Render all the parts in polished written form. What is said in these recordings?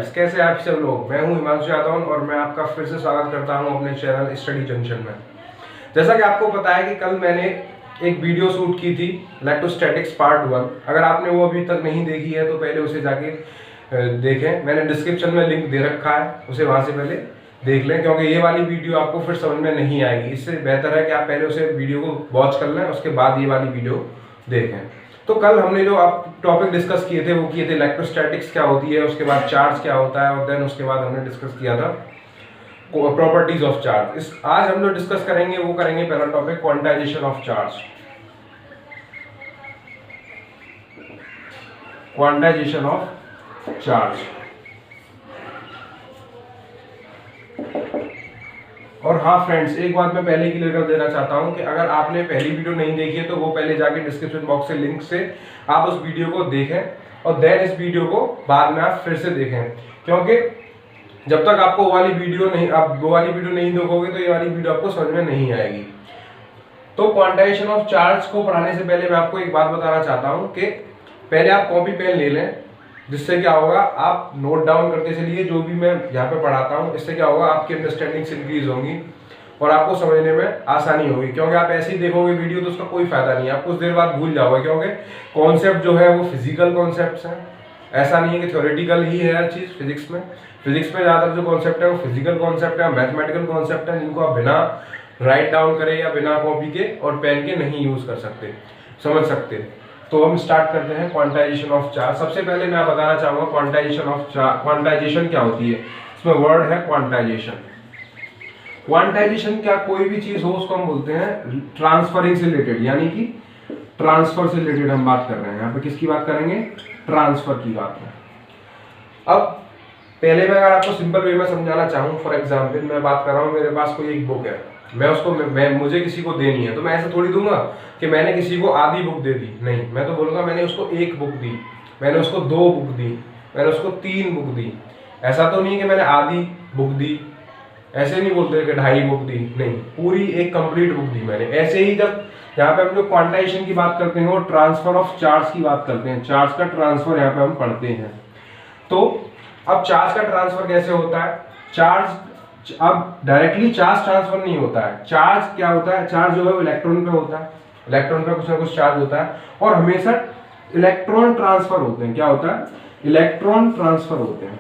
Friends, कैसे आप सब लोग। मैं हूं हिमांशु यादव और मैं आपका फिर से स्वागत करता हूं अपने चैनल स्टडी जंक्शन में। जैसा कि आपको पता है कि कल मैंने एक वीडियो शूट की थी इलेक्ट्रोस्टैटिक्स पार्ट 1। अगर आपने वो अभी तक नहीं देखी है तो पहले उसे जाके देखें। मैंने डिस्क्रिप्शन में लिंक दे रखा है, उसे वहां से पहले देख लें, क्योंकि ये वाली वीडियो आपको फिर समझ में नहीं आएगी। इससे बेहतर है कि आप पहले उसे वीडियो को वॉच कर लें, उसके बाद ये वाली वीडियो देखें। तो कल हमने जो आप टॉपिक डिस्कस किए थे वो किए थे इलेक्ट्रोस्टैटिक्स क्या होती है, उसके बाद चार्ज क्या होता है, और देन उसके बाद हमने डिस्कस किया था प्रॉपर्टीज ऑफ चार्ज। आज हम जो डिस्कस करेंगे वो करेंगे पहला topic quantization of charge. Quantization of charge. और हाँ फ्रेंड्स, एक बात मैं पहले क्लियर कर देना चाहता हूं कि अगर आपने पहली वीडियो नहीं देखी है तो वो पहले जाके डिस्क्रिप्शन बॉक्स से लिंक से आप उस वीडियो को देखें और देन इस वीडियो को बाद में आप फिर से देखें, क्योंकि जब तक आपको वो वाली वीडियो नहीं देखोगे तो ये वाली वीडियो आपको समझ में नहीं आएगी। तो क्वांटाइजेशन ऑफ चार्ज को पढ़ाने से पहले मैं आपको एक बात बताना चाहता हूँ कि पहले आप कॉपी पेन ले लें, जिससे क्या होगा आप नोट डाउन करते चलिए जो भी मैं यहाँ पे पढ़ाता हूँ। इससे क्या होगा आपकी अंडरस्टैंडिंग इंक्रीज होगी और आपको समझने में आसानी होगी, क्योंकि आप ऐसे ही देखोगे वीडियो तो उसका कोई फायदा नहीं है, आप कुछ देर बाद भूल जाओगे, क्योंकि कॉन्सेप्ट जो है वो फिजिकल कॉन्सेप्ट है। ऐसा नहीं है कि थ्योरेटिकल ही है हर चीज़। फिजिक्स में ज़्यादातर जो कॉन्सेप्ट है वो फिजिकल कॉन्सेप्ट है, मैथमेटिकल कॉन्सेप्ट है, जिनको आप बिना राइट डाउन करे या बिना कॉपी के और पेन के नहीं यूज कर सकते, समझ सकते। तो हम स्टार्ट करते हैं क्वांटाइजेशन ऑफ चार्ज। सबसे पहले मैं बताना चाहूंगा क्वांटाइजेशन ऑफ चार्ज, क्वांटाइजेशन क्या होती है। इसमें वर्ड है क्वांटाइजेशन। क्वांटाइजेशन क्या, कोई भी चीज हो उसको हम बोलते हैं ट्रांसफरिंग से रिलेटेड, यानी कि ट्रांसफर से रिलेटेड हम बात कर रहे हैं। यहाँ पे किसकी बात करेंगे, ट्रांसफर की बात है। अब पहले मैं अगर आपको सिंपल वे में समझाना चाहूँ, फॉर एग्जाम्पल मैं बात कर रहा हूँ, मेरे पास कोई एक बुक है, मुझे किसी को देनी है, तो मैं ऐसे थोड़ी दूंगा कि मैंने किसी को आधी बुक दे दी। नहीं, मैं तो बोलूंगा मैंने उसको एक बुक दी, मैंने उसको 2 बुक दी, मैंने उसको 3 बुक दी। ऐसा तो नहीं कि मैंने आधी बुक दी, ऐसे नहीं बोलते कि 2.5 बुक दी, नहीं, पूरी एक कंप्लीट बुक दी मैंने। ऐसे ही जब यहाँ पे हम जो क्वांटाइजेशन की बात करते हैं और ट्रांसफर ऑफ चार्ज की बात करते हैं, चार्ज का ट्रांसफर यहाँ पे हम पढ़ते हैं। तो अब चार्ज का ट्रांसफर कैसे होता है। अब डायरेक्टली चार्ज ट्रांसफर नहीं होता है। चार्ज क्या होता है, चार्ज जो है वो इलेक्ट्रॉन पे होता है, इलेक्ट्रॉन पे कुछ ना कुछ चार्ज होता है, और हमेशा इलेक्ट्रॉन ट्रांसफर होते हैं। क्या होता है, इलेक्ट्रॉन ट्रांसफर होते हैं।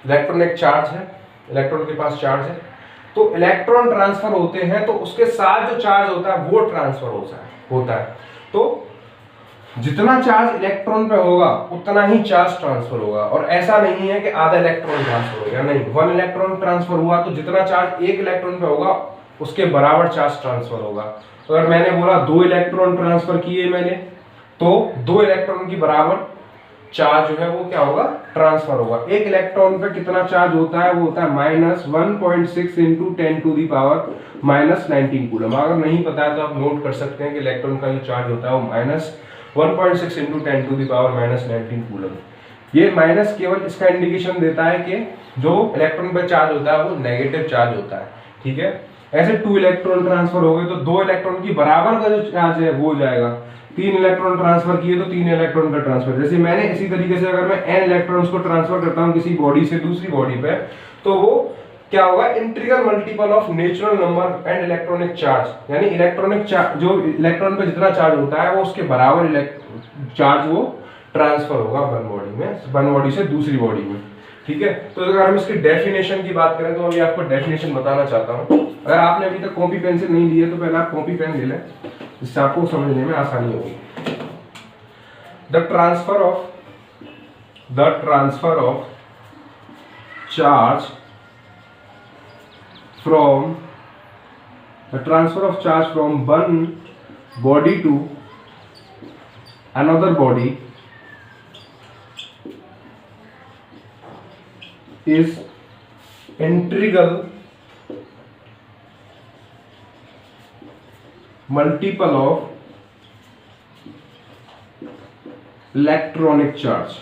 इलेक्ट्रॉन एक चार्ज है, इलेक्ट्रॉन के पास चार्ज है, तो इलेक्ट्रॉन ट्रांसफर होते हैं, तो उसके साथ जो चार्ज होता है वो ट्रांसफर होता है। तो जितना चार्ज इलेक्ट्रॉन पे होगा उतना ही चार्ज ट्रांसफर होगा, और ऐसा नहीं है कि आधा इलेक्ट्रॉन ट्रांसफर हो गया, नहीं, 1 इलेक्ट्रॉन ट्रांसफर हुआ तो जितना चार्ज 1 इलेक्ट्रॉन पे होगा उसके बराबर चार्ज ट्रांसफर होगा। तो अगर मैंने बोला 2 इलेक्ट्रॉन ट्रांसफर किए मैंने, तो 2 इलेक्ट्रॉन की बराबर चार्ज जो है वो क्या होगा, ट्रांसफर होगा। 1 इलेक्ट्रॉन पे कितना चार्ज होता है, वो होता है -1.6 × 10⁻⁻19 कूलम। अगर नहीं पता है तो आप नोट कर सकते हैं कि इलेक्ट्रॉन का जो चार्ज होता है वो -1.6 × 10⁻⁻19 कूलम। ये माइनस केवल इसका इंडिकेशन देता है कि जो इलेक्ट्रॉन पर चार्ज होता है वो नेगेटिव चार्ज होता है, ठीक है। ऐसे 2 इलेक्ट्रॉन ट्रांसफर हो गए तो 2 इलेक्ट्रॉन की बराबर का जो चार्ज है वो हो जाएगा। 3 इलेक्ट्रॉन ट्रांसफर किए तो 3 इलेक्ट्रॉन का ट्रांसफर। जैसे मैंने इसी तरीके से अगर मैं n इलेक्ट्रॉन्स को ट्रांसफर करता हूँ किसी बॉडी से दूसरी बॉडी पे, तो वो क्या होगा, integral multiple of natural number and electronic charge, यानी इलेक्ट्रॉनिक चार्ज जो इलेक्ट्रॉन पे जितना चार्ज होता है वो उसके बराबर चार्ज वो ट्रांसफर होगा वन बॉडी से दूसरी बॉडी में, ठीक है। तो अगर हम इसकी डेफिनेशन की बात करें तो अभी आपको डेफिनेशन बताना चाहता हूँ। अगर आपने अभी तक कॉपी पेन से नहीं ली है तो पहले आप कॉपी पेन ले लें, जिससे आपको समझने में आसानी होगी। The transfer of charge from one body to another body is integral multiple of electronic charge,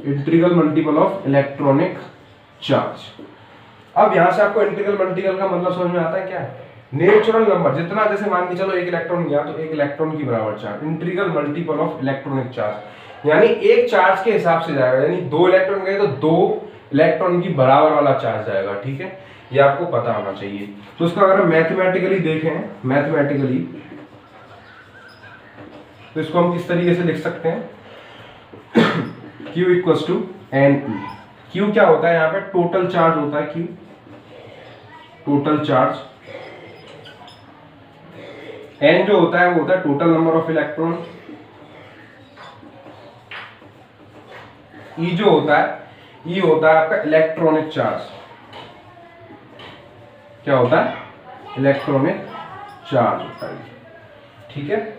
integral multiple of electronic charge. अब यहां से आपको इंटीग्रल मल्टीपल का मतलब समझ में आता है क्या है, नेचुरल नंबर जितना, जैसे मान के चलो 1 इलेक्ट्रॉन गया तो 1 इलेक्ट्रॉन की बराबर charge, integral multiple of electronic charge. यानी एक चार्ज के हिसाब से जाएगा, यानी 2 इलेक्ट्रॉन गए तो 2 इलेक्ट्रॉन की बराबर वाला चार्ज जाएगा, ठीक है, ये आपको पता होना चाहिए। तो इसको अगर हम मैथमेटिकली देखें, मैथमेटिकली तो इसको हम किस तरीके से लिख सकते हैं, Q equals to n e. Q क्या होता है यहाँ पे, टोटल चार्ज होता है Q, टोटल चार्ज। N जो होता है वो होता है total number of electron. E जो होता है, E होता है आपका इलेक्ट्रॉनिक चार्ज। क्या होता है, इलेक्ट्रॉनिक चार्ज होता है, ठीक है।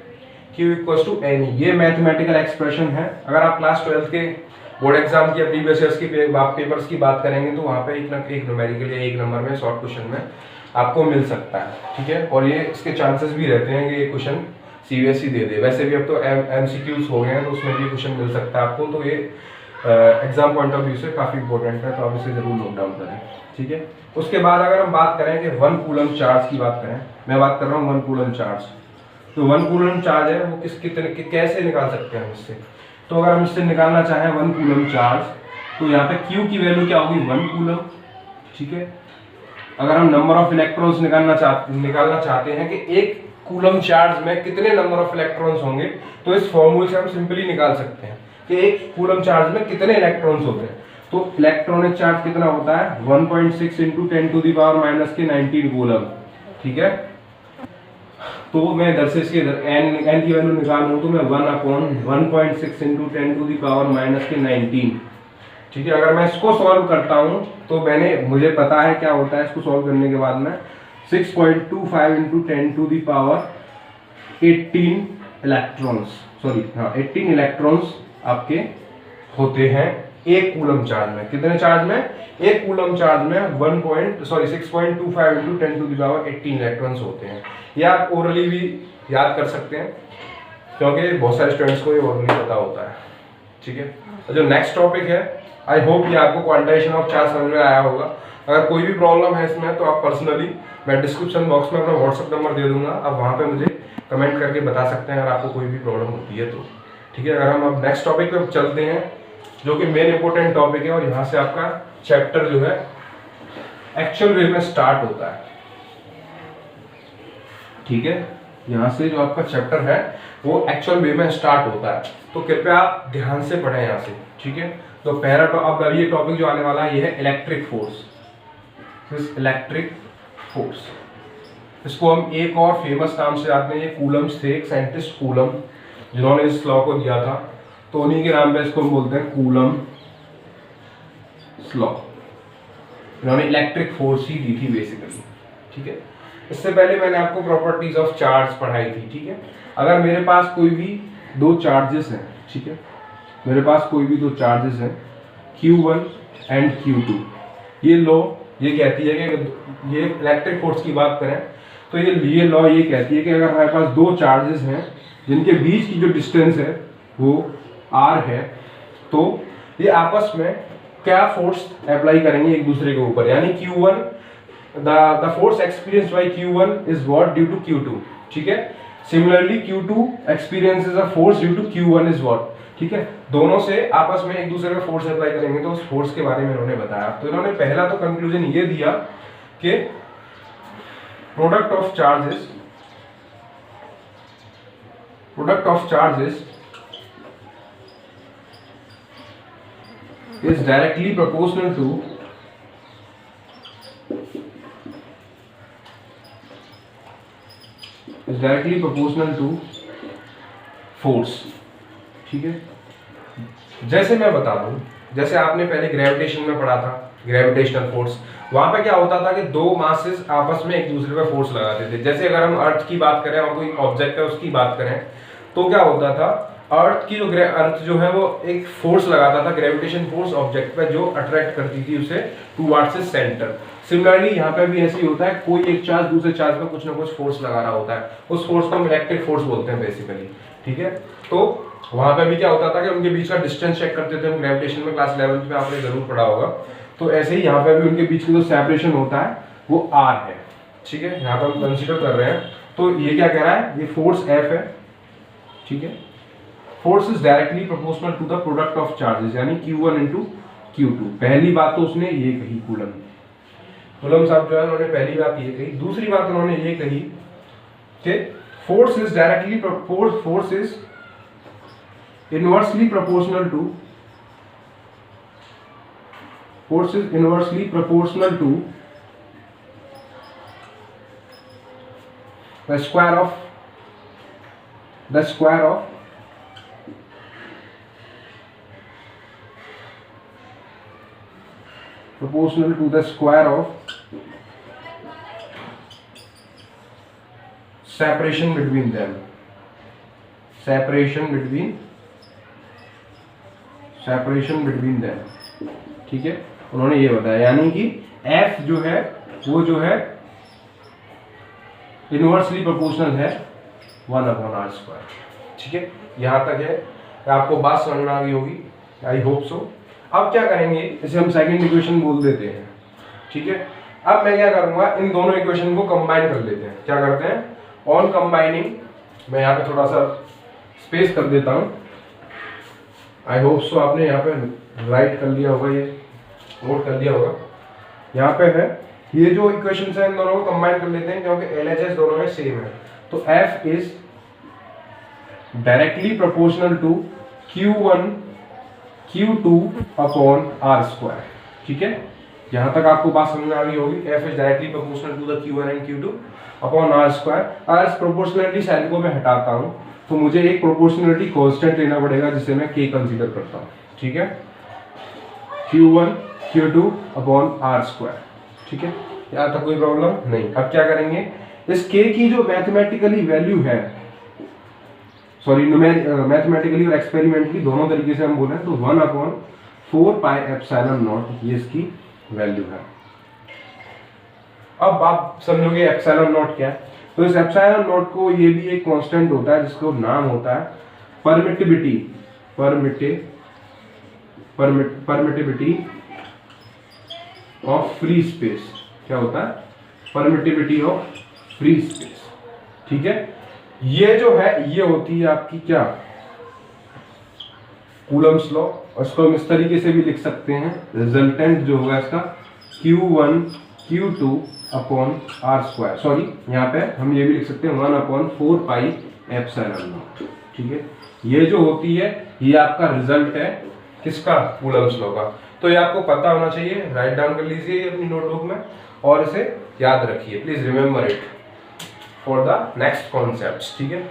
Q इक्वल्स टू एन, ये मैथमेटिकल एक्सप्रेशन है। अगर आप क्लास 12 के बोर्ड एग्जाम की या प्रीवियस ईयर्स की पेपर्स की बात करेंगे तो वहाँ पे एक न्यूमेरिकल या एक नंबर में शॉर्ट क्वेश्चन में आपको मिल सकता है, ठीक है। और ये इसके चांसेस भी रहते हैं कि ये क्वेश्चन CBSE दे दे। वैसे भी अब तो MCQs हो गए हैं तो उसमें भी क्वेश्चन मिल सकता है आपको, तो ये एग्जाम पॉइंट ऑफ व्यू से काफ़ी इंपॉर्टेंट है, तो आप इसे जरूर नोट डाउन करें, ठीक है। उसके बाद अगर हम बात करें कि 1 कूलम चार्ज की बात करें, मैं बात कर रहा हूँ 1 कूलम चार्ज। तो 1 कूलम चार्ज है वो कैसे निकाल सकते हैं हम इससे। तो अगर हम इससे निकालना चाहें 1 कूलम चार्ज, तो यहाँ पे Q की वैल्यू क्या होगी, 1 कूलम, ठीक है। अगर हम नंबर ऑफ इलेक्ट्रॉन्स निकालना चाहते हैं कि एक कूलम चार्ज में कितने नंबर ऑफ इलेक्ट्रॉन्स होंगे, तो इस फॉर्मूले से हम सिंपली निकाल सकते हैं कि एक कूलम चार्ज में कितने इलेक्ट्रॉन्स होते हैं। तो इलेक्ट्रॉनिक चार्ज कितना होता है, 1.6 इंटू 10⁻⁻⁻19 कूलम, ठीक है। तो मैं इधर से इसके n की वैल्यू निकालूं तो मैं 1/1.6 इंटू 10⁻⁻⁻19, ठीक है। अगर मैं इसको सॉल्व करता हूं तो मुझे पता है क्या होता है। इसको सॉल्व करने के बाद में 6.25 इंटू 10⁻18 इलेक्ट्रॉन्स, सॉरी हाँ 18 इलेक्ट्रॉन्स आपके होते हैं एक कूलम चार्ज में। कितने चार्ज में, एक कूलम चार्ज में 6.25 इंटू 10⁻18 इलेक्ट्रॉन्स होते हैं। ये आप ओरली भी याद कर सकते हैं क्योंकि बहुत सारे स्टूडेंट्स को ये ओरली पता होता है, ठीक है। तो जो नेक्स्ट टॉपिक है, आई होप ये आपको क्वांटाइजेशन ऑफ चार्ज समझ में आया होगा। अगर कोई भी प्रॉब्लम है इसमें तो आप पर्सनली, मैं डिस्क्रिप्शन बॉक्स में अपना व्हाट्सएप नंबर दे दूंगा, आप वहाँ पे मुझे कमेंट करके बता सकते हैं अगर आपको कोई भी प्रॉब्लम होती है तो, ठीक है। अगर हम अब नेक्स्ट टॉपिक पे चलते हैं जो कि मेन इंपॉर्टेंट टॉपिक है, और यहाँ से आपका चैप्टर जो है एक्चुअल वे में स्टार्ट होता है, ठीक है। यहाँ से जो आपका चैप्टर है वो एक्चुअल वे में स्टार्ट होता है, तो कृपया आप ध्यान से पढ़ें यहाँ से, ठीक है। तो पहला अब ये टॉपिक जो आने वाला है ये है इलेक्ट्रिक फोर्स। इलेक्ट्रिक फोर्स, इसको हम एक और फेमस नाम से जानते हैं, ये कूलम्स थे, एक साइंटिस्ट कूलम जिन्होंने इस लॉ को दिया था, तो उन्हीं के नाम पे इसको हम बोलते हैं कूलम लॉ। इन्होंने इलेक्ट्रिक फोर्स ही दी थी बेसिकली, ठीक है। इससे पहले मैंने आपको प्रॉपर्टीज ऑफ चार्ज पढ़ाई थी, ठीक है। अगर मेरे पास कोई भी दो चार्जेस हैं, ठीक है, मेरे पास कोई भी दो चार्जेस हैं Q1 एंड Q2, ये लॉ ये कहती है कि ये इलेक्ट्रिक फोर्स की बात करें तो ये लॉ ये कहती है कि अगर हमारे पास दो चार्जेस हैं जिनके बीच की जो डिस्टेंस है वो r है, तो ये आपस में क्या फोर्स अप्लाई करेंगे एक दूसरे के ऊपर, यानी Q1 the force experienced by Q1 is what due to Q2, ठीक है। Similarly Q2 experiences a force due to Q1 is what, ठीक है। दोनों से आपस में एक दूसरे पे फोर्स अप्लाई करेंगे तो उस फोर्स के बारे में इन्होंने बताया। तो इन्होंने पहला तो कंक्लूजन ये दिया कि product of charges is directly proportional to force, ठीक है। जैसे मैं बता दूं, जैसे आपने पहले ग्रेविटेशन में पढ़ा था, ग्रेविटेशनल फोर्स, वहां पे क्या होता था कि दो मासेस आपस में एक दूसरे पर फोर्स लगाते थे। जैसे अगर हम अर्थ की बात करें और कोई ऑब्जेक्ट है उसकी बात करें तो क्या होता था, अर्थ जो है वो एक फोर्स लगाता था, ग्रेविटेशन फोर्स ऑब्जेक्ट पे, जो अट्रैक्ट करती थी उसे टुवर्ड्स इट्स सेंटर। सिमिलरली यहाँ पे भी ऐसे ही होता है, कोई एक चार्ज दूसरे चार्ज पे कुछ ना कुछ फोर्स लगा रहा होता है, उस फोर्स को हम इलेक्ट्रिक फोर्स बोलते हैं बेसिकली, ठीक है। तो वहां पे भी क्या होता था कि उनके बीच का डिस्टेंस चेक करते थे हम, ग्रेविटेशन में क्लास 11 में आपने जरूर पढ़ा होगा। तो ऐसे ही यहाँ पे भी उनके बीच में जो सेपरेशन होता है वो r है, ठीक है। यहाँ पे हम कंसीडर कर रहे हैं, तो ये क्या कह रहा है, ये फोर्स F है, ठीक है। Force is directly proportional to the product of charges, यानी Q1 इंटू Q2। पहली बात तो उसने ये कही, कूलम साहब जो है उन्होंने पहली बात ये कही। दूसरी बात उन्होंने ये कही कि force is inversely proportional to the square of proportional to the square of separation between them, ठीक है। उन्होंने ये बताया, यानी कि F जो है वो जो है इनवर्सली प्रोपोर्शनल है 1/r², ठीक है। यहाँ तक है, आपको बात समझ में आ गई होगी, आई होप सो। अब क्या करेंगे, इसे हम सेकंड इक्वेशन बोल देते हैं, ठीक है। अब मैं क्या करूंगा, इन दोनों इक्वेशन को कंबाइन कर लेते हैं। क्या करते हैं, ऑन कंबाइनिंग, मैं यहाँ पे थोड़ा सा स्पेस कर देता हूँ। आई होप सो आपने यहाँ पे राइट कर लिया होगा, ये नोट कर लिया होगा। यहाँ पे है, ये जो इक्वेशन है इन दोनों को कंबाइन कर लेते हैं, क्योंकि LHS दोनों में सेम है। तो F is directly proportional to Q1 Q2 upon r², ठीक है। यहां तक आपको बात समझ में आ गई होगी। F is directly proportional to the Q1 and Q2 upon r²। और इस प्रोपोर्शनलिटी साइन को मैं हटाता हूं, तो मुझे एक प्रोपोर्शनलिटी कांस्टेंट लेना पड़ेगा, जिसे मैं K कंसीडर करता हूं, ठीक है। Q1 Q2 अपॉन r², ठीक है। यहाँ तक कोई प्रॉब्लम नहीं। अब क्या करेंगे, इस K की जो मैथमेटिकली वैल्यू है, सॉरी मैथमेटिकली और एक्सपेरिमेंटली दोनों तरीके से हम बोले तो 1/4πε0 ये इसकी वैल्यू है। अब आप समझोगे ε0 क्या है, तो इस ε0 को, ये भी एक कांस्टेंट होता है जिसको नाम होता है परमिटिविटी ऑफ फ्री स्पेस। क्या होता है, परमिटिविटी ऑफ फ्री स्पेस, ठीक है। ये जो है ये होती है आपकी क्या, कूलम्स लॉ। और इसको हम इस तरीके से भी लिख सकते हैं, रिजल्टेंट जो होगा इसका Q1 Q2 upon r², sorry यहाँ पे हम ये भी लिख सकते हैं 1/4πε0, ठीक है। ये जो होती है ये आपका रिजल्ट है किसका, कूलम्स लॉ का। तो ये आपको पता होना चाहिए, राइट डाउन कर लीजिए अपनी नोटबुक में और इसे याद रखिए, please remember it for the next concepts, ठीक है।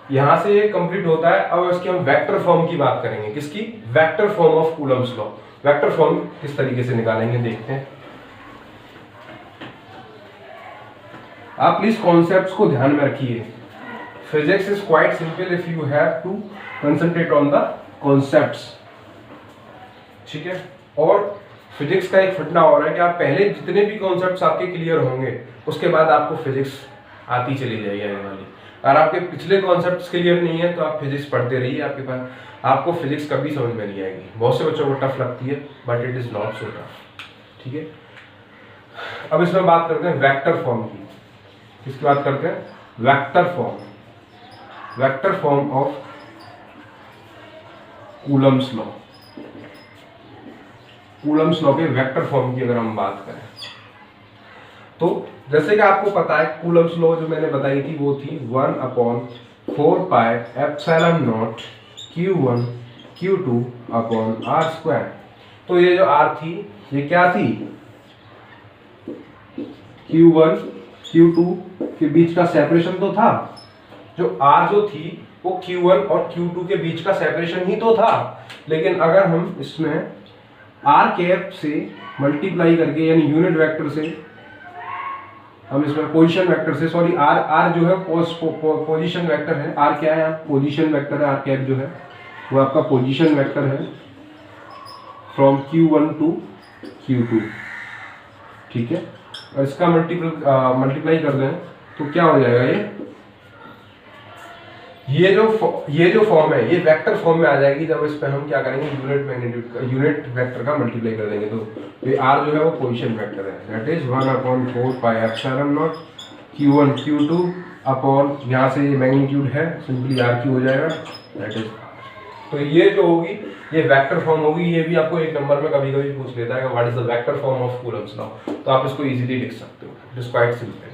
यहां से ये कंप्लीट होता है। अब इसकी हम वेक्टर फॉर्म की बात करेंगे, किसकी, vector form of Coulomb's law. Vector form किस तरीके से निकालेंगे देखते हैं। आप प्लीज कॉन्सेप्ट्स को ध्यान में रखिए। Physics is quite simple if you have to concentrate on the concepts, ठीक है। और फिजिक्स का एक फटना और है कि आप पहले जितने भी कॉन्सेप्ट्स आपके क्लियर होंगे उसके बाद आपको फिजिक्स आती चली जाएगी आने वाली। अगर आपके पिछले कॉन्सेप्ट्स क्लियर नहीं है तो आप फिजिक्स पढ़ते रहिए, आपके पास आपको फिजिक्स कभी समझ में नहीं आएगी। बहुत से बच्चों को टफ लगती है, but it is not so tough, ठीक है। अब इसमें बात करते हैं वेक्टर फॉर्म की। किसकी बात करते हैं, vector form of Coulomb's law. Coulomb's law के वेक्टर फॉर्म की अगर हम बात करें तो जैसे कि आपको पता है कूलम्स लॉ जो मैंने बताई थी वो थी 1/4πε0 Q1 Q2 अपॉन r²। तो ये जो r थी ये क्या थी, Q1 Q2 के बीच का सेपरेशन तो था। जो r जो थी वो Q1 और Q2 के बीच का सेपरेशन ही तो था। लेकिन अगर हम इसमें r कैप से मल्टीप्लाई करके, यानी यूनिट वेक्टर से, हम इसमें पोजीशन वेक्टर से, सॉरी r जो है पोजीशन वेक्टर है। r क्या है, पोजीशन वेक्टर है। r कैप जो है वो आपका पोजीशन वेक्टर है फ्रॉम Q1 टू Q2, ठीक है। और इसका मल्टीप्लाई कर दें तो क्या हो जाएगा, ये जो फॉर्म है ये वेक्टर फॉर्म में आ जाएगी जब इस पे हम क्या करेंगे, यूनिट वेक्टर का मल्टीप्लाई कर देंगे। तो ये r जो है वो पोजीशन वेक्टर है, that is 1/4πε0 Q1 Q2 upon, यहाँ से ये मैग्नीट्यूड है, सिंपली r क्यू हो जाएगा, दैट इज r। तो ये जो होगी ये वेक्टर फॉर्म होगी। ये भी आपको एक नंबर में कभी कभी पूछ लेता है कि what is the vector form of Coulomb's law, तो आप इसको इजीली लिख सकते हो, इट इज क्वाइट सिंपल।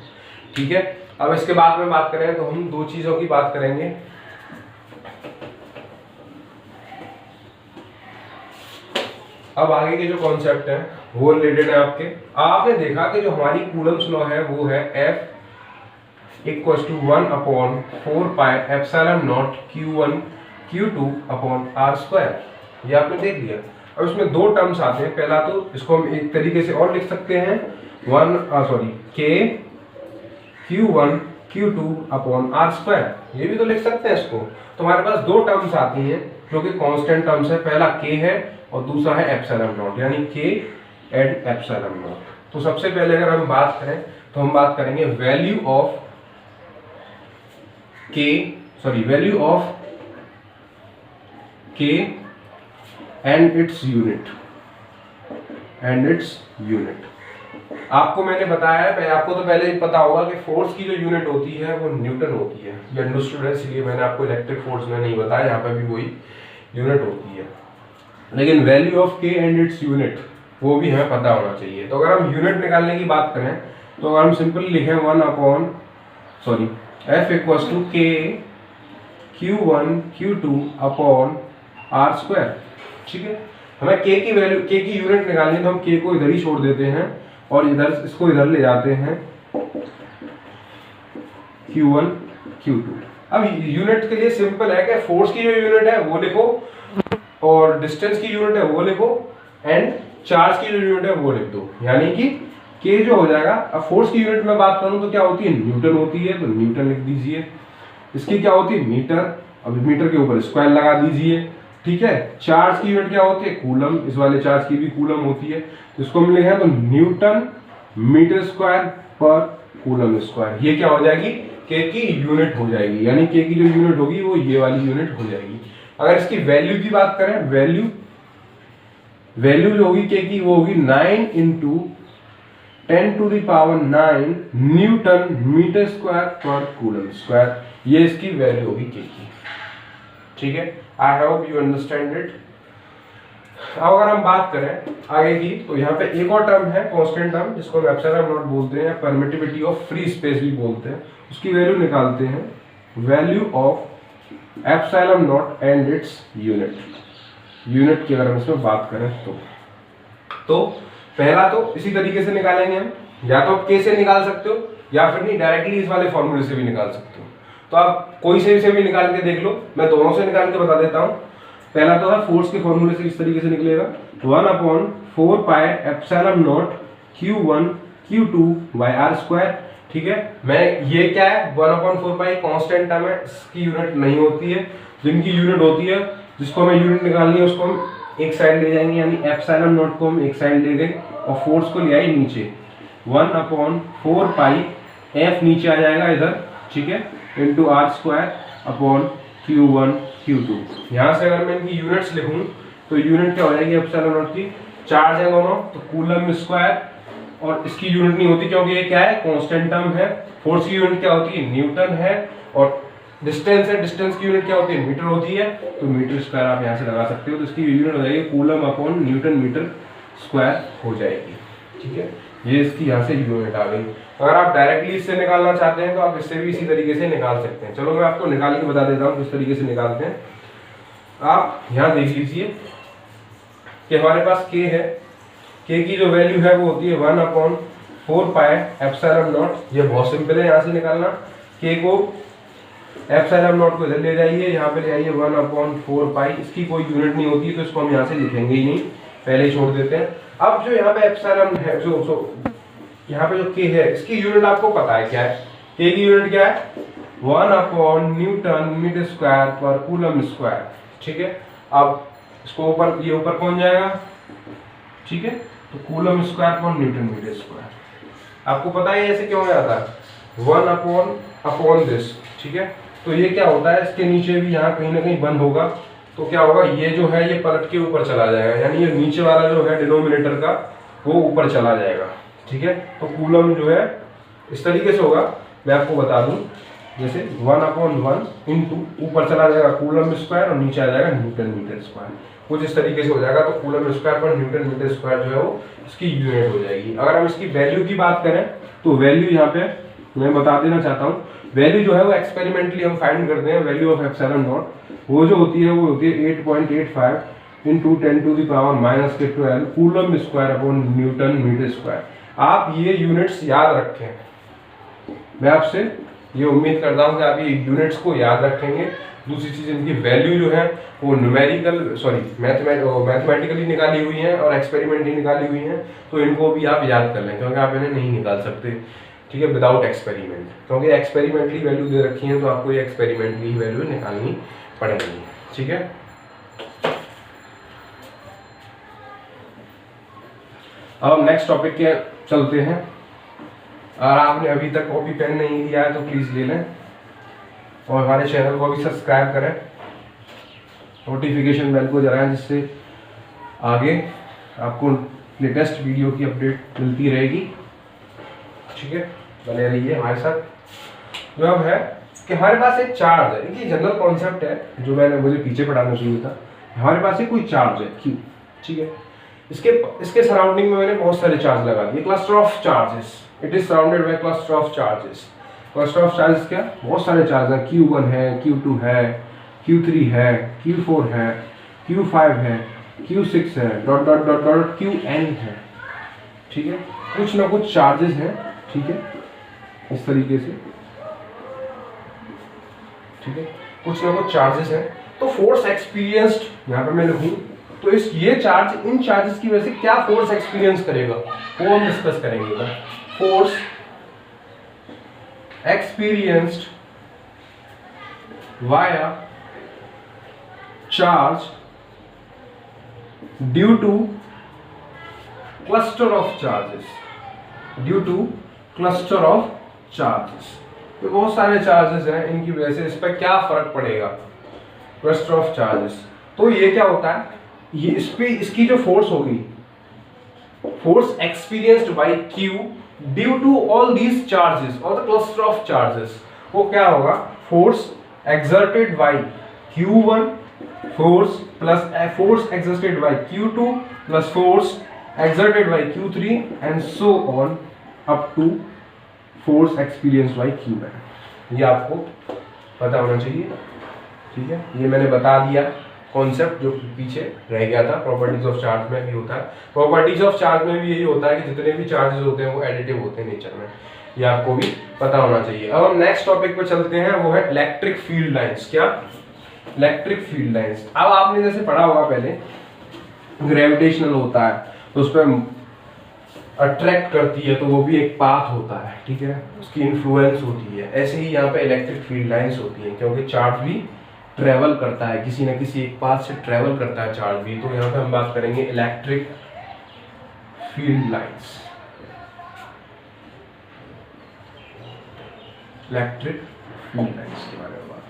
ठीक है, अब इसके बाद में बात करें तो हम दो चीजों की बात करेंगे। अब आगे के जो कॉन्सेप्ट है वो रिलेटेड है आपने देखा कि जो हमारी कूलम्स लॉ है वो है F equal to 1/4 pi epsilon naught Q1 Q2 upon R square, ये आपने देख लिया। अब इसमें दो टर्म्स आते हैं, पहला तो इसको हम एक तरीके से और लिख सकते हैं K Q1 Q2 upon R square, ये भी तो लिख सकते हैं इसको। तो हमारे पास दो टर्म्स आती हैं जो कि कांस्टेंट टर्म्स है, पहला K है और दूसरा है एप्सिलॉन नॉट, यानी K एंड एप्सिलॉन नॉट। तो सबसे पहले अगर हम बात करें तो हम बात करेंगे value of K and its unit. आपको मैंने बताया है, आपको तो पहले ही पता होगा कि फोर्स की जो यूनिट होती है वो न्यूटन होती है, ये अंडरस्टूड है, इसलिए मैंने आपको इलेक्ट्रिक फोर्स में नहीं बताया, यहाँ पे भी वही यूनिट होती है। लेकिन value of K and its unit वो भी हमें पता होना चाहिए। तो अगर हम यूनिट निकालने की बात करें तो अगर हम सिंपली लिखें F equal to K Q1 Q2 upon R square. ठीक है, हमें K की वैल्यू, K की यूनिट निकालनी है तो हम K को इधर ही छोड़ देते हैं और इधर इसको इधर ले जाते हैं Q1 Q2। अब यूनिट के लिए सिंपल है कि फोर्स की जो यूनिट है वो लिखो और डिस्टेंस की यूनिट है वो लिखो एंड चार्ज की जो यूनिट है वो लिख दो, यानी कि K जो हो जाएगा। अब फोर्स की यूनिट में बात करूं तो क्या होती है, न्यूटन होती है, तो न्यूटन लिख दीजिए। इसकी क्या होती है, मीटर, अब मीटर के ऊपर स्क्वायर लगा दीजिए। ठीक है, चार्ज की यूनिट क्या होती है, कूलम, इस वाले चार्ज की भी कूलम होती है, तो इसको हम लिखें तो न्यूटन मीटर स्क्वायर पर कूलम स्क्वायर। ये क्या हो जाएगी, K की यूनिट हो जाएगी, यानी K की जो यूनिट होगी वो ये वाली यूनिट हो जाएगी। अगर इसकी वैल्यू की बात करें, वैल्यू जो होगी K की वो होगी 9 × 10⁹ न्यूटन मीटर स्क्वायर पर कूलम स्क्वायर, ये इसकी वैल्यू होगी K की। ठीक है, I hope you understand it. अब अगर हम बात करें आगे की तो यहाँ पे एक और टर्म है कांस्टेंट टर्म, जिसको हम एप्सिलॉन नॉट बोलते हैं, परमिटिविटी ऑफ फ्री स्पेस भी बोलते हैं। उसकी वैल्यू निकालते हैं, value of epsilon not and its unit की अगर हम इसमें बात करें तो पहला तो इसी तरीके से निकालेंगे हम, या तो आप K से निकाल सकते हो या फिर नहीं डायरेक्टली इस वाले फॉर्मूले से भी निकाल सकते हो। तो आप कोई से भी निकाल के देख लो, मैं दोनों से निकाल के बता देता हूँ। पहला तो है फोर्स के फॉर्मूले से इस तरीके से निकलेगा 1/4 pi epsilon naught Q1 Q2 by R square. ठीक है, मैं ये क्या है 1/4 पाई कांस्टेंट टर्म है, इसकी यूनिट नहीं होती है, जिनकी यूनिट होती है, जिसको हमें यूनिट निकालनी है उसको हम एक साइड ले जाएंगे, यानी एप्सिलॉन नॉट को हम एक साइड ले गए और फोर्स को ले आए नीचे 1/4 पाई F नीचे आ जाएगा इधर, ठीक है, into R square upon Q1 Q2। यहाँ से अगर मैं इनकी यूनिट्स लिखूं तो यूनिट क्या हो जाएगी एप्सिलॉन नॉट की, चार्ज है दोनों तो कूलम स्क्वायर, और इसकी यूनिट नहीं होती क्योंकि ये क्या है कांस्टेंट टर्म है। फोर्स की यूनिट क्या होती है, न्यूटन है, और डिस्टेंस है, डिस्टेंस की यूनिट क्या होती है, मीटर होती है, तो मीटर स्क्वायर आप यहाँ से लगा सकते हो, तो इसकी यूनिट हो जाएगी coulomb upon newton metre square हो जाएगी। ठीक है, ये इसकी यहाँ से यूनिट आ गई। अगर आप डायरेक्टली इससे निकालना चाहते हैं तो आप इससे भी इसी तरीके से निकाल सकते हैं। चलो मैं आपको निकाल के बता देता हूँ किस तरीके से निकालते हैं। आप यहाँ देख लीजिए कि हमारे पास K है, K की जो वैल्यू है वो होती है 1/4 पाई एप्सिलॉन नॉट। ये बहुत सिंपल है यहाँ से निकालना। K को एप्सिलॉन नॉट को इधर ले जाइए, यहाँ पे ले आइए 1/4 पाई, इसकी कोई यूनिट नहीं होती तो इसको हम यहाँ से लिखेंगे ही नहीं, पहले ही छोड़ देते हैं। अब जो यहाँ पे एप्सिलॉन है, यहाँ पे जो K है, इसकी यूनिट आपको पता है क्या है, K की यूनिट क्या है 1/न्यूटन मीटर स्क्वायर पर कूलम स्क्वायर। ठीक है, अब इसको ऊपर, ये ऊपर कौन जाएगा, ठीक है, तो कूलम स्क्वायर पर न्यूटन मीटर स्क्वायर। आपको पता है ऐसे क्यों आता है 1/अपॉन दिस। ठीक है, तो ये क्या होता है, इसके नीचे भी यहाँ कहीं ना कहीं 1 होगा, तो क्या होगा, ये जो है ये पलट के ऊपर चला जाएगा, यानी ये नीचे वाला जो है डिनोमिनेटर का वो ऊपर चला जाएगा। ठीक है, तो कूलम जो है इस तरीके से होगा, मैं आपको बता दूं जैसे 1/1 इंटू ऊपर चला जाएगा कूलम स्क्वायर और नीचे आ जाएगा न्यूटन मीटर स्क्वायर, कुछ इस तरीके से हो जाएगा। तो कूलम स्क्वायर पर न्यूटन मीटर स्क्वायर जो है वो इसकी यूनिट हो जाएगी। अगर हम इसकी वैल्यू की बात करें तो वैल्यू यहाँ पे मैं बता देना चाहता हूँ, वैल्यू जो है वो एक्सपेरिमेंटली हम फाइंड करते हैं, वैल्यू ऑफ एप्सिलॉन नॉट वो जो होती है वो होती है 8.85 into 10⁻⁻12 coulomb square upon newton metre square. आप ये यूनिट्स याद रखें, मैं आपसे ये उम्मीद करता हूँ कि आप ये यूनिट्स को याद रखेंगे। दूसरी चीज़, इनकी वैल्यू जो है वो मैथमेटिकली निकाली हुई है और एक्सपेरिमेंटली निकाली हुई है, तो इनको भी आप याद कर लें, क्योंकि आप इन्हें नहीं निकाल सकते, ठीक है, विदाउट एक्सपेरिमेंट, क्योंकि एक्सपेरिमेंटली वैल्यू दे रखी है तो आपको ये एक्सपेरिमेंटली वैल्यू निकालनी पड़ेगी, ठीक है। अब हम नेक्स्ट टॉपिक के चलते हैं। और आपने अभी तक कॉपी पेन नहीं लिया है तो प्लीज़ ले लें और हमारे चैनल को भी सब्सक्राइब करें, नोटिफिकेशन बेल को जलाएं, जिससे आगे आपको लेटेस्ट वीडियो की अपडेट मिलती रहेगी, ठीक है। बने रहिए हमारे साथ। जो अब है कि हमारे पास एक चार्ज है, ये जनरल कॉन्सेप्ट है जो मुझे पीछे पढ़ाना चाहिए था। हमारे पास एक कोई चार्ज है Q, ठीक है, इसके सराउंडिंग में मैंने बहुत सारे चार्ज लगा दिए, cluster of charges, it is surrounded by cluster of charges. Cluster of charges क्या, बहुत सारे चार्ज हैं, Q1 है, Q2 है, Q3 है, Q4 है, Q5 है, Q6 है, dot dot dot dot Qn है, ठीक है, कुछ ना कुछ चार्जेस हैं, ठीक है, इस तरीके से, ठीक है, कुछ ना कुछ चार्जेस हैं। तो फोर्स एक्सपीरियंस्ड यहाँ पर मैं लिखूँ तो ये चार्ज, इन चार्जेस की वजह से क्या फोर्स एक्सपीरियंस करेगा वो हम डिस्कस करेंगे। Force experienced via charge due two cluster of charges, due two cluster of charges. तो बहुत सारे चार्जेस हैं, इनकी वजह से इस पर क्या फर्क पड़ेगा, क्लस्टर ऑफ चार्जेस। तो ये क्या होता है, ये इस पे इसकी जो फोर्स होगी, force experienced by Q due to all these charges और द क्लस्टर ऑफ चार्जेस, वो क्या होगा, force exerted by Q1 force plus force exerted by Q2 plus force exerted by Q3 and so on up to force experienced by Q1। ये आपको पता होना चाहिए, ठीक है। ये मैंने बता दिया कॉन्सेप्ट जो पीछे रह गया था। प्रॉपर्टीज ऑफ चार्ज में भी होता है, प्रॉपर्टीज ऑफ चार्ज में भी यही होता है कि जितने भी चार्जेस होते हैं वो एडिटिव होते हैं नेचर में, ये आपको भी पता होना चाहिए। अब हम नेक्स्ट टॉपिक पे चलते हैं, वो है इलेक्ट्रिक फील्ड लाइंस। क्या, इलेक्ट्रिक फील्ड लाइंस। अब आपने जैसे पढ़ा होगा पहले, ग्रेविटेशनल होता है तो उस पर अट्रैक्ट करती है तो वो भी एक पाथ होता है, ठीक है, उसकी इन्फ्लुएंस होती है। ऐसे ही यहाँ पे इलेक्ट्रिक फील्ड लाइंस होती हैं, क्योंकि चार्ज भी ट्रेवल करता है, किसी न किसी एक पाथ से ट्रेवल करता है चार्ज भी। तो यहाँ पे हम बात करेंगे electric field lines, electric field lines के बारे में बात।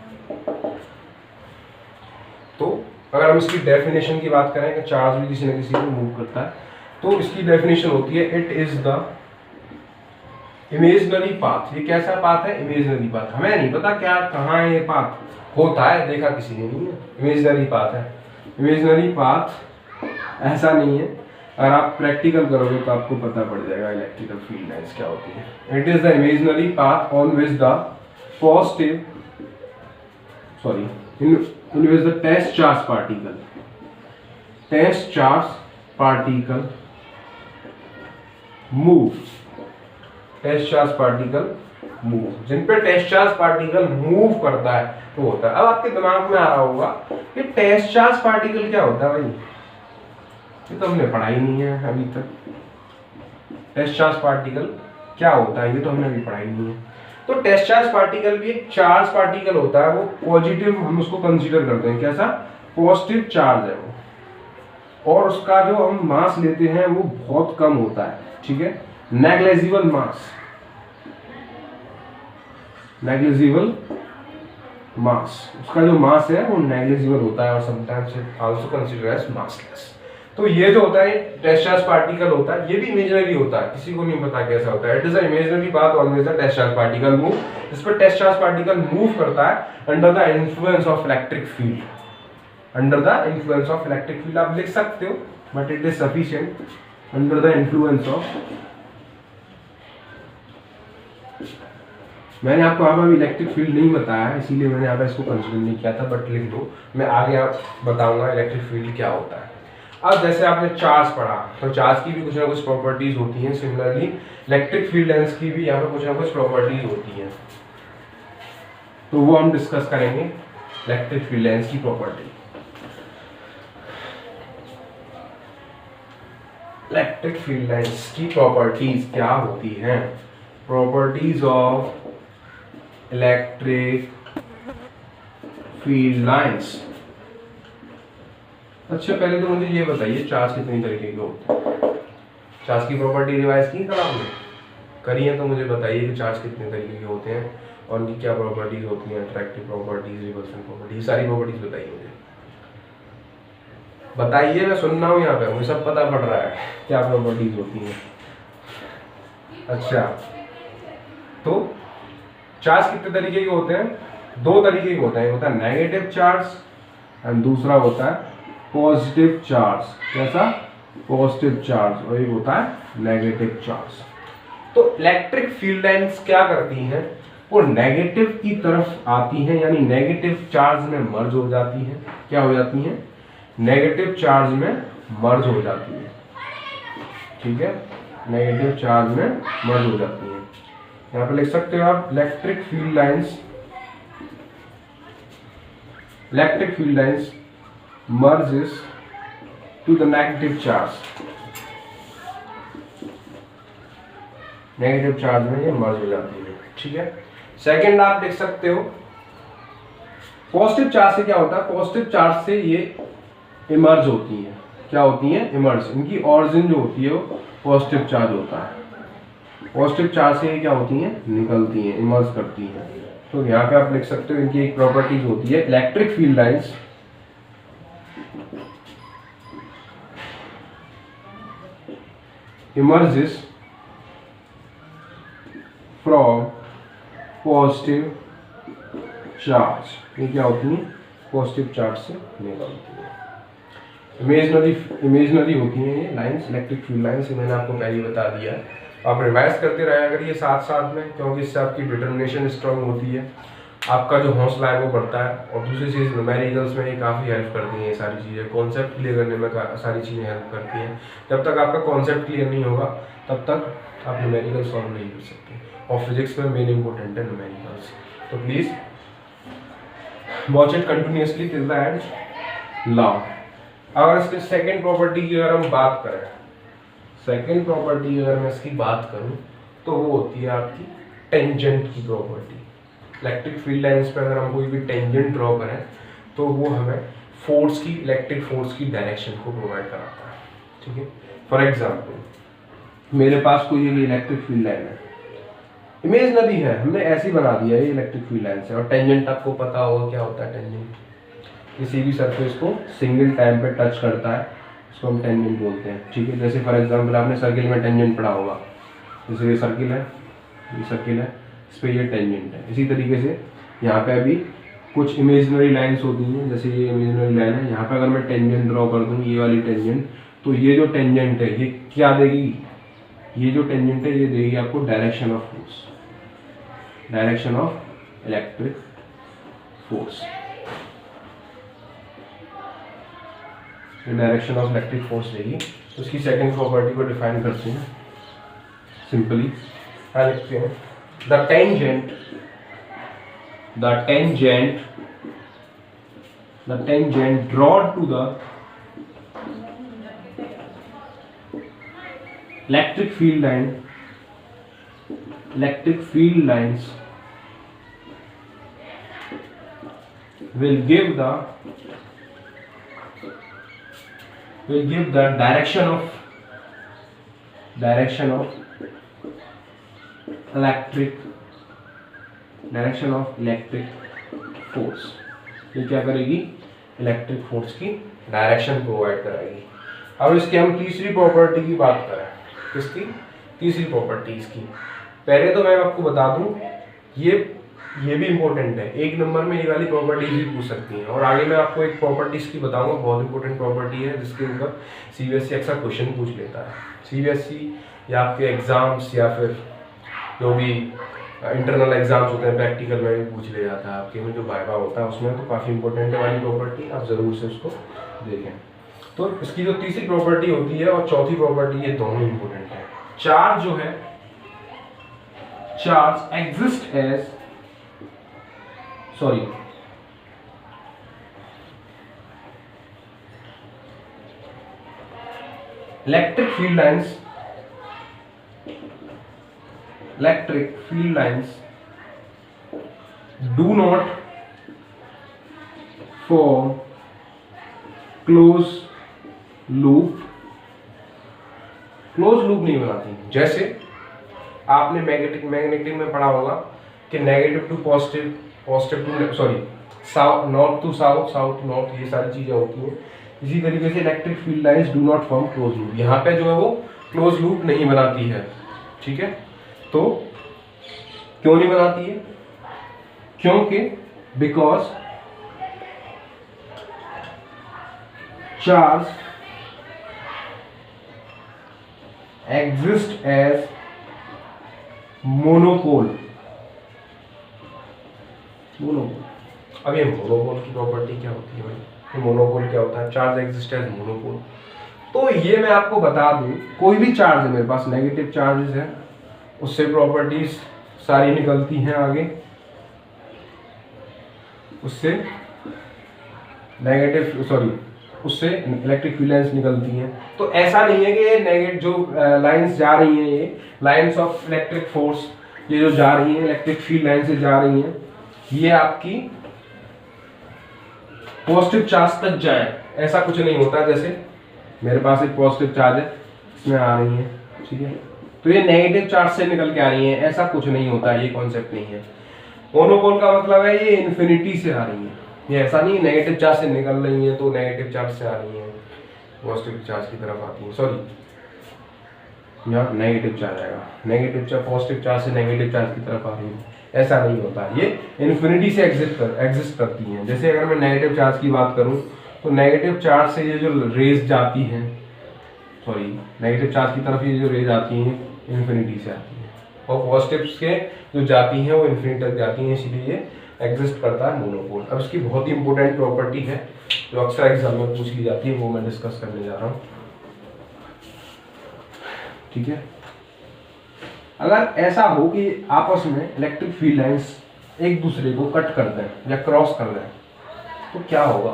तो अगर हम इसकी डेफिनेशन की बात करें कि चार्ज भी किसी न किसी को मूव करता है, तो इसकी डेफिनेशन होती है it is the imaginary path. ये कैसा पाथ है, इमेजिनरी पाथ। हमें नहीं पता क्या कहाँ है ये पाथ, होता है, देखा किसी ने नहीं है, इमेजिनरी पाथ है। इमेजिनरी पाथ ऐसा नहीं है, अगर आप प्रैक्टिकल करोगे तो आपको पता पड़ जाएगा इलेक्ट्रिकल फील्ड लाइंस क्या होती है। It is the imaginary path on which the positive in which the test charge particle move, test charge particle move, जिन पे टेस्ट चार्ज पार्टिकल मूव करता है तो होता है। अब आपके दिमाग में आ रहा होगा कि टेस्ट चार्ज पार्टिकल क्या होता है भाई, ये तो हमने पढ़ा ही नहीं है अभी तक। टेस्ट चार्ज पार्टिकल क्या होता है ये तो हमने अभी पढ़ा ही नहीं है। तो टेस्ट चार्ज पार्टिकल भी एक चार्ज पार्टिकल होता है, वो पॉजिटिव, हम उसको कंसीडर करते हैं, कैसा, पॉजिटिव चार्ज है वो, और उसका जो हम मास लेते हैं वो बहुत कम होता है, ठीक है, नेग्लिजिबल मास, नेग्लिजिबल मास, उसका जो मास है वो नेग्लिजिबल होता है और sometimes it also consider as massless. तो ये जो होता है टेस्ट चार्ज पार्टिकल होता है, ये भी इमेजिनरी होता है, किसी को नहीं पता कैसा होता है। It is a imaginary path always the test charge particle move. इस पर टेस्ट चार्ज पार्टिकल मूव करता है under the influence of electric field. Under the influence of electric field आप लिख सकते हो, but it is sufficient. Under the influence of, मैंने आपको यहाँ पर इलेक्ट्रिक फील्ड नहीं बताया इसीलिए मैंने यहाँ पर इसको कंसिडर नहीं किया था, बट लिख दो, मैं आगे आप बताऊंगा इलेक्ट्रिक फील्ड क्या होता है। अब जैसे आपने चार्ज पढ़ा, तो चार्ज की भी कुछ ना कुछ प्रॉपर्टीज होती हैं। सिमिलरली इलेक्ट्रिक फील्ड लेंस की भी यहाँ पर कुछ ना कुछ प्रॉपर्टीज होती हैं, तो वो हम डिस्कस करेंगे इलेक्ट्रिक फील्ड लेंस की प्रॉपर्टी। इलेक्ट्रिक फील्ड लेंस की प्रॉपर्टीज क्या होती हैं? Properties of electric field lines. अच्छा, पहले तो मुझे ये बताइए चार्ज कितनी तरीके के होते हैं? चार्ज की प्रॉपर्टी रिवाइज की कल आपने? करी है तो मुझे बताइए कि चार्ज कितने तरीके के होते हैं और उनकी क्या प्रॉपर्टीज होती हैं, अट्रैक्टिव प्रॉपर्टीज, रिपल्सन प्रॉपर्टीज, सारी प्रॉपर्टीज बताइए मुझे, बताइए, मैं सुन रहा हूँ यहाँ पे, मुझे सब पता पड़ रहा है क्या प्रॉपर्टीज होती हैं। अच्छा, तो चार्ज कितने तरीके के होते हैं? दो तरीके के होते हैं, एक होता है नेगेटिव चार्ज एंड दूसरा होता है पॉजिटिव चार्ज। कैसा? पॉजिटिव चार्ज, और एक होता है नेगेटिव चार्ज। तो इलेक्ट्रिक फील्ड लाइंस क्या करती हैं? वो नेगेटिव की तरफ आती हैं, यानी नेगेटिव चार्ज में मर्ज हो जाती हैं। क्या हो जाती हैं? नेगेटिव चार्ज में मर्ज हो जाती है। ठीक है, नेगेटिव चार्ज में मर्ज हो जाती है। यहाँ पे लिख सकते हो आप electric field lines, electric field lines merges to the negative charge। Negative charge में ये मर्ज हो जाती है। ठीक है, सेकंड आप लिख सकते हो पॉजिटिव चार्ज से क्या होता है? पॉजिटिव चार्ज से ये इमर्ज होती है। क्या होती है? इमर्ज। इनकी ऑरिजिन जो होती है वो पॉजिटिव चार्ज होता है। पॉजिटिव चार्ज से ये क्या होती हैं? निकलती हैं, इमर्ज करती हैं। तो यहाँ पे आप लिख सकते हो इनकी एक प्रॉपर्टीज होती है electric field lines emerges from positive charge। ये क्या होती है? पॉजिटिव चार्ज से निकलती है। इमेजिनरी होती हैं ये लाइंस, इलेक्ट्रिक फील्ड लाइंस, मैंने आपको पहले ही बता दिया। आप रिवाइज करते रहे अगर ये साथ साथ में, क्योंकि इससे आपकी डिटर्मिनेशन स्ट्रांग होती है, आपका जो हौसला है वो बढ़ता है। और दूसरी चीज़ न्यूमेरिकल्स में ये काफ़ी हेल्प करती हैं। ये सारी चीज़ें कॉन्सेप्ट क्लियर करने में सारी चीज़ें हेल्प करती हैं। जब तक आपका कॉन्सेप्ट क्लियर नहीं होगा तब तक आप न्यूमेरिकल सॉल्व नहीं कर सकते, और फिजिक्स में मेन इंपॉर्टेंट है न्यूमेरिकल्स। तो please watch it continuously till the end. लाओ, अगर इसके सेकेंड प्रॉपर्टी की अगर हम बात करें, सेकेंड प्रॉपर्टी अगर मैं इसकी बात करूँ तो वो होती है आपकी टेंजेंट की प्रॉपर्टी। इलेक्ट्रिक फील्ड लाइंस पे अगर हम कोई भी टेंजेंट ड्रॉ करें तो वो हमें फोर्स की, इलेक्ट्रिक फोर्स की डायरेक्शन को प्रोवाइड कराता है। ठीक है, फॉर एग्जांपल मेरे पास कोई ये इलेक्ट्रिक फील्ड लाइन है, इमेजिनरी है, हमने ऐसी बना दिया है इलेक्ट्रिक फील्ड लाइन से। और टेंजेंट आपको पता होगा क्या होता है टेंजेंट? किसी भी सरफेस को सिंगल टाइम पे टच करता है, उसको हम टेंजेंट बोलते हैं। ठीक है, जैसे फॉर एग्जांपल आपने सर्किल में टेंजेंट पढ़ा होगा, जैसे ये सर्किल है, ये सर्किल है, इस पर ये टेंजेंट है। इसी तरीके से यहाँ पे अभी कुछ इमेजिनरी लाइंस होती हैं, जैसे ये इमेजिनरी लाइन है, यहाँ पे अगर मैं टेंजेंट ड्रॉ कर दूँ, ये वाली टेंजेंट, तो ये जो टेंजेंट है ये क्या देगी? ये जो टेंजेंट है ये देगी आपको direction of force, direction of electric force. Direction of electric force देगी। उसकी सेकंड प्रॉपर्टी को डिफाइन करते हैं सिंपली, क्या लिखते हैं? The tangent drawn to the electric field lines will give the direction of electric force. ये क्या करेगी? इलेक्ट्रिक फोर्स की डायरेक्शन प्रोवाइड कराएगी। अब इसकी हम तीसरी प्रॉपर्टी की बात करें, किसकी? तीसरी प्रॉपर्टी इसकी। पहले तो मैं आपको बता दूं ये भी इम्पोर्टेंट है, एक नंबर में ये वाली प्रॉपर्टीज भी पूछ सकती हैं। और आगे मैं आपको एक प्रॉपर्टीज की बताऊंगा, बहुत इंपॉर्टेंट प्रॉपर्टी है जिसके ऊपर सीबीएसई अक्सर क्वेश्चन पूछ लेता है। सीबीएसई या आपके एग्जाम्स या फिर जो भी इंटरनल एग्जाम्स होते हैं प्रैक्टिकल में भी पूछ ले जाता है, आपके में जो वाइवा होता है उसमें तो काफ़ी इंपॉर्टेंट है वाली प्रॉपर्टी, आप ज़रूर से उसको देखें। तो इसकी जो तीसरी प्रॉपर्टी होती है और चौथी प्रॉपर्टी, ये दोनों इंपॉर्टेंट है। चार्ज जो है, charge exist as electric field lines do not form closed loop नहीं बनाती। जैसे आपने मैग्नेटिक में पढ़ा होगा कि negative to positive, positive to south, north to south, south to north, ये सारी चीजें होती हैं। इसी तरीके से electric field lines do not form close loop, यहाँ पे जो है वो क्लोज लूप नहीं बनाती है। ठीक है, तो क्यों नहीं बनाती है? क्योंकि because charge exist as monopole. अब ये मोनोपोल की प्रॉपर्टी क्या होती है भाई? मोनोपोल क्या होता है? Charge exist as monopole. तो ये मैं आपको बता दूं, कोई भी चार्ज है मेरे पास, नेगेटिव चार्जेस है, उससे प्रॉपर्टीज सारी निकलती हैं आगे, उससे उससे इलेक्ट्रिक फील्ड लाइंस निकलती हैं। तो ऐसा नहीं है कि ये नेगेटिव जो लाइंस जा रही हैं, ये लाइंस ऑफ इलेक्ट्रिक फोर्स, ये जो जा रही हैं इलेक्ट्रिक फील्ड लाइन से जा रही हैं, ये आपकी पॉजिटिव चार्ज तक जाए, ऐसा कुछ नहीं होता। जैसे मेरे पास एक पॉजिटिव चार्ज है, इसमें आ रही है, ठीक है, तो ये नेगेटिव चार्ज से निकल के आ रही है, ऐसा कुछ नहीं होता, ये कॉन्सेप्ट नहीं है। मोनोपोल का मतलब है ये इन्फिनिटी से आ रही है, ये ऐसा नहीं नेगेटिव चार्ज से निकल रही है तो नेगेटिव चार्ज से आ रही है पॉजिटिव चार्ज की तरफ आती है। सॉरी, यहाँ नेगेटिव चार्ज आएगा, नेगेटिव चार्ज पॉजिटिव चार्ज से नेगेटिव चार्ज की तरफ आ रही है, ऐसा नहीं होता। ये इन्फिनिटी से एग्जिस्ट करती हैं। जैसे अगर मैं नेगेटिव चार्ज की बात करूं तो नेगेटिव चार्ज से ये जो रेज जाती हैं, नेगेटिव चार्ज की तरफ ये जो रेज आती हैं इन्फिनिटी से आती हैं, और पॉजिटिव के जो जाती हैं वो इन्फिनिटी तक जाती हैं, इसीलिए ये एग्जिस्ट करता है मोनोपोल। अब इसकी बहुत ही इंपॉर्टेंट प्रॉपर्टी है जो अक्सर एग्जाम में पूछ ली जाती है, वो मैं डिस्कस करने जा रहा हूँ। ठीक है, अगर ऐसा हो कि आपस में इलेक्ट्रिक फील्ड लाइंस एक दूसरे को कट कर दें या क्रॉस कर दें तो क्या होगा?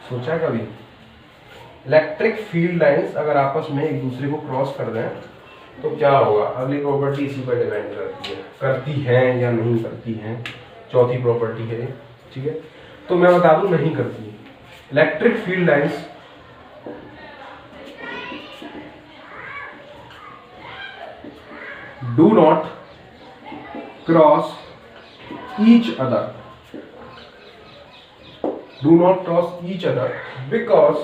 सोचा है कभी? इलेक्ट्रिक फील्ड लाइंस अगर आपस में एक दूसरे को क्रॉस कर दें तो क्या होगा? अगली प्रॉपर्टी इसी पर डिपेंड करती है या नहीं करती है, चौथी प्रॉपर्टी है। ठीक है, तो मैं बता दूं नहीं करती। Electric field lines do not cross each other, because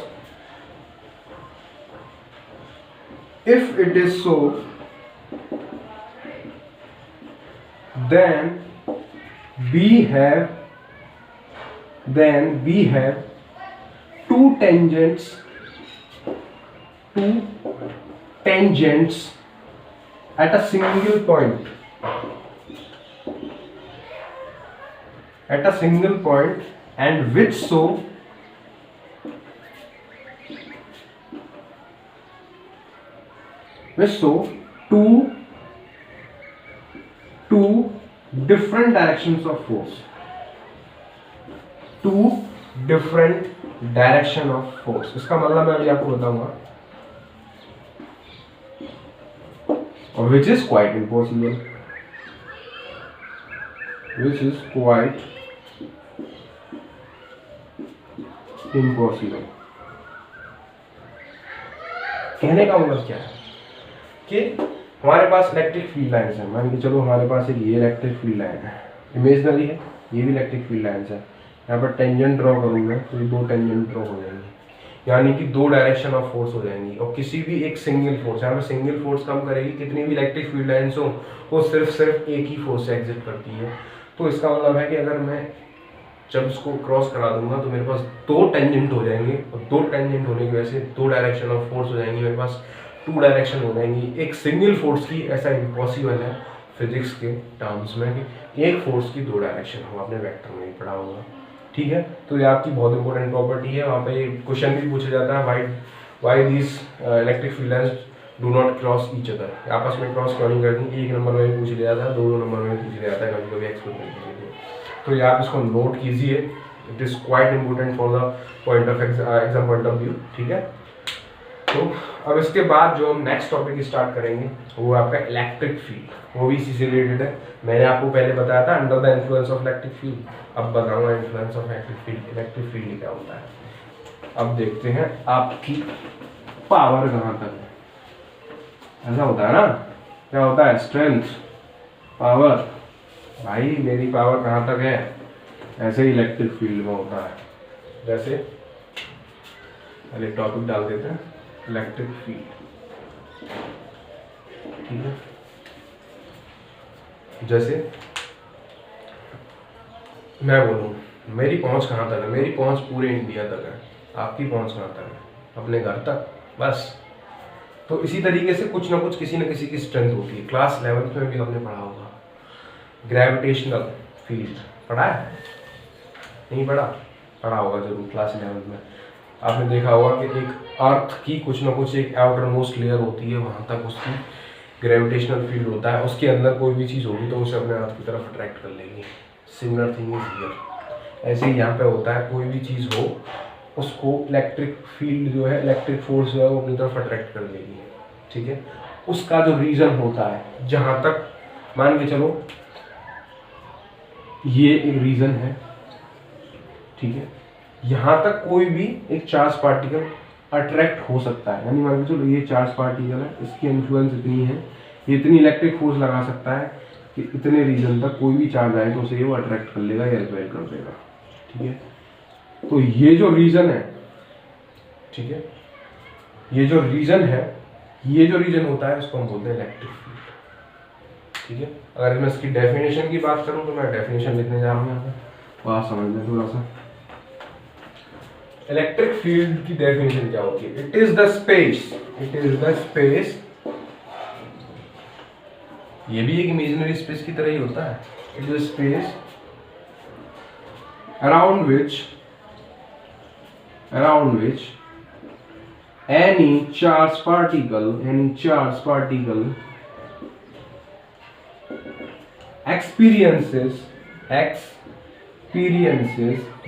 if it is so, then we have two tangents at a single point, and which so two different directions of force, इसका मतलब मैं अभी आपको बताऊंगा, और which is quite impossible, कहने का मतलब क्या है कि हमारे पास इलेक्ट्रिक फील्ड लाइन्स है, मान के चलो हमारे पास एक ये इलेक्ट्रिक फील्ड लाइन है, इमेजिनरी है, ये भी इलेक्ट्रिक फील्ड लाइन्स है। यहाँ पर टेंजेंट ड्रॉ करूँगा तो ये दो टेंजेंट ड्रॉ हो जाएंगे, यानी कि 2 डायरेक्शन ऑफ फोर्स हो जाएंगी। और किसी भी एक सिंगल फोर्स, यहाँ पे सिंगल फोर्स कम करेगी, कितनी भी इलेक्ट्रिक फील्ड लाइन्स हो वो सिर्फ एक ही फोर्स से एग्जिट करती है। तो इसका मतलब है कि अगर मैं जब इसको क्रॉस करा दूंगा तो मेरे पास 2 टेंजेंट हो जाएंगे, और 2 टेंजेंट होने की वजह से 2 डायरेक्शन ऑफ फोर्स हो जाएंगी, मेरे पास 2 डायरेक्शन हो जाएंगी एक सिंगल फोर्स की। ऐसा इम्पॉसिबल है फिजिक्स के टर्म्स में कि एक फोर्स की 2 डायरेक्शन हो, आपने वेक्टर में ही पढ़ा होगा, ठीक है। तो ये आपकी बहुत इंपॉर्टेंट प्रॉपर्टी है। वहाँ पे क्वेश्चन भी पूछा जाता है, why these electric field lines do not cross each other, आपस में क्रॉस क्यों नहीं करती। 1 नंबर में भी पूछ लिया था, 2 नंबर में भी पूछ लिया था, कभी कभी एक्सपेरिमेंट के लिए। तो ये आप इसको नोट कीजिए, it is quite important for the point of exam point of view, ठीक है। तो अब इसके बाद जो हम नेक्स्ट टॉपिक स्टार्ट करेंगे वो आपका इलेक्ट्रिक फील्ड, वो भी इसी से रिलेटेड है। मैंने आपको पहले बताया था under the influence of electric field, अब बताऊंगा influence of electric field. Electric field क्या होता है, अब देखते हैं आपकी पावर कहाँ तक है। ऐसा होता है ना, क्या होता है, स्ट्रेंथ, पावर, भाई मेरी पावर कहाँ तक है, ऐसे ही इलेक्ट्रिक फील्ड में होता है। जैसे पहले टॉपिक डाल देते हैं, इलेक्ट्रिक फील्ड, ठीक है। जैसे मैं बोलूँ मेरी पहुंच कहाँ तक है, मेरी पहुंच पूरे इंडिया तक है, आपकी पहुंच कहाँ तक है, अपने घर तक, बस। तो इसी तरीके से कुछ ना कुछ किसी न किसी की स्ट्रेंथ होती है। क्लास 11th में भी हमने पढ़ा होगा ग्रेविटेशनल फील्ड, पढ़ा है, नहीं पढ़ा, पढ़ा होगा जरूर क्लास 11th में। आपने देखा होगा कि एक अर्थ की कुछ ना कुछ एक आउटर मोस्ट लेयर होती है, वहाँ तक उसकी ग्रेविटेशनल फील्ड होता है, उसके अंदर कोई भी चीज़ होगी तो उसे अपने अर्थ की तरफ अट्रैक्ट कर लेगी। सिमिलर थिंग इज हियर, ऐसे ही यहाँ पे होता है, कोई भी चीज़ हो उसको इलेक्ट्रिक फील्ड जो है, इलेक्ट्रिक फोर्स जो है वो अपनी तरफ अट्रैक्ट कर लेगी, ठीक है। उसका जो रीज़न होता है, जहाँ तक मान के चलो ये एक रीज़न है, ठीक है, यहाँ तक कोई भी एक चार्ज पार्टिकल अट्रैक्ट हो सकता है। यानी मान के चलो ये चार्ज पार्टिकल है, इसकी इन्फ्लुएंस इतनी है, ये इतनी इलेक्ट्रिक फोर्स लगा सकता है कि इतने रीजन तक कोई भी चार्ज आए तो उसे वो अट्रैक्ट कर लेगा या रिपेल कर देगा, ठीक है। तो ये जो रीजन है, ठीक है, ये जो रीजन है, ये जो रीजन होता है उसको हम बोलते हैं इलेक्ट्रिक फील्ड, ठीक है। अगर मैं इसकी डेफिनेशन की बात करूं तो मैं डेफिनेशन लिखने जा रहा हूँ यहाँ पे, वहाँ समझ लें थोड़ा सा। इलेक्ट्रिक फील्ड की डेफिनेशन क्या होती है, it is the space, it is the space, ये भी एक इमेजिनरी स्पेस की तरह ही होता है, it is space around which any charged particle experiences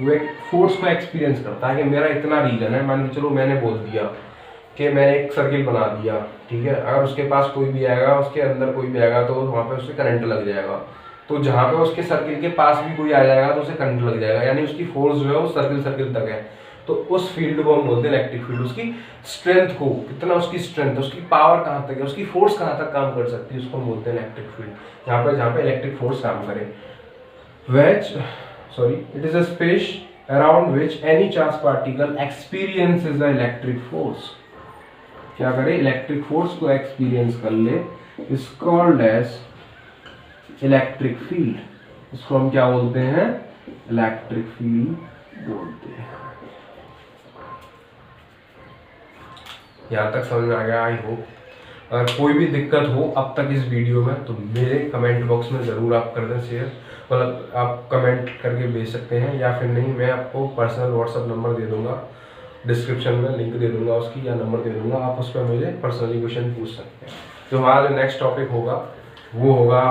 वो एक फोर्स को एक्सपीरियंस करता है कि मेरा इतना रीजन है। मान के चलो मैंने बोल दिया कि मैंने एक सर्किल बना दिया, ठीक है, अगर उसके पास कोई भी आएगा, उसके अंदर कोई भी आएगा तो वहाँ पे उससे करंट लग जाएगा। तो जहाँ पे उसके सर्किल के पास भी कोई आ जाएगा तो उसे करंट लग जाएगा, यानी उसकी फोर्स जो है वो सर्किल तक है। तो उस फील्ड को हम बोलते हैं इलेक्ट्रिक फील्ड। उसकी स्ट्रेंथ को, कितना उसकी स्ट्रेंथ, उसकी पावर कहाँ तक है, उसकी फोर्स कहाँ तक काम कर सकती है, उसको हम बोलते हैं इलेक्ट्रिक फील्ड। जहाँ पे इलेक्ट्रिक फोर्स काम करे। It is a space around which any charged particle experiences the electric force. क्या करे, इलेक्ट्रिक फोर्स को एक्सपीरियंस कर ले, is called as electric field. इसको हम क्या बोलते हैं, इलेक्ट्रिक फील्ड बोलते हैं। यहाँ तक समझ में आ गया आई होप। अगर कोई भी दिक्कत हो अब तक इस वीडियो में तो मेरे कमेंट बॉक्स में ज़रूर आप कर दें शेयर, मतलब आप कमेंट करके भेज सकते हैं, या फिर नहीं मैं आपको पर्सनल व्हाट्सअप नंबर दे दूंगा, डिस्क्रिप्शन में लिंक दे दूंगा उसकी, या नंबर दे दूंगा, आप उस पर मुझे पर्सनली क्वेश्चन पूछ सकते हैं। तो हमारा जो नेक्स्ट टॉपिक होगा वो होगा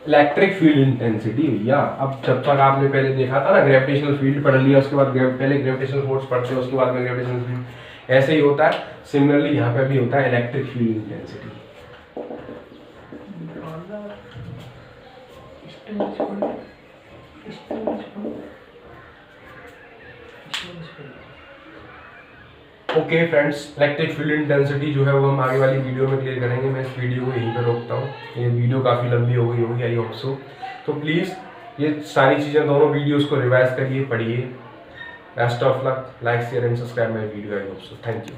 इलेक्ट्रिक फील्ड इंटेंसिटी। भैया अब जब तक आपने पहले देखा था ना ग्रेविटेशनल फील्ड पढ़ लिया, उसके बाद पहले ग्रेविटेशनल फोर्स पढ़ते हैं, उसके बाद में ग्रेविटेशनल फील्ड, ऐसे ही होता है। सिमिलरली यहाँ पे भी होता है electric field intensity. Okay friends, electric field intensity जो है वो हम आगे वाली वीडियो में क्लियर करेंगे। मैं इस वीडियो को यहीं पर रोकता हूँ, ये वीडियो काफ़ी लंबी हो गई होगी आई होप सो। तो प्लीज़ ये सारी चीज़ें, दोनों वीडियोस को रिवाइज करिए, पढ़िए, best of luck, like share and subscribe my video, I hope so, thank you.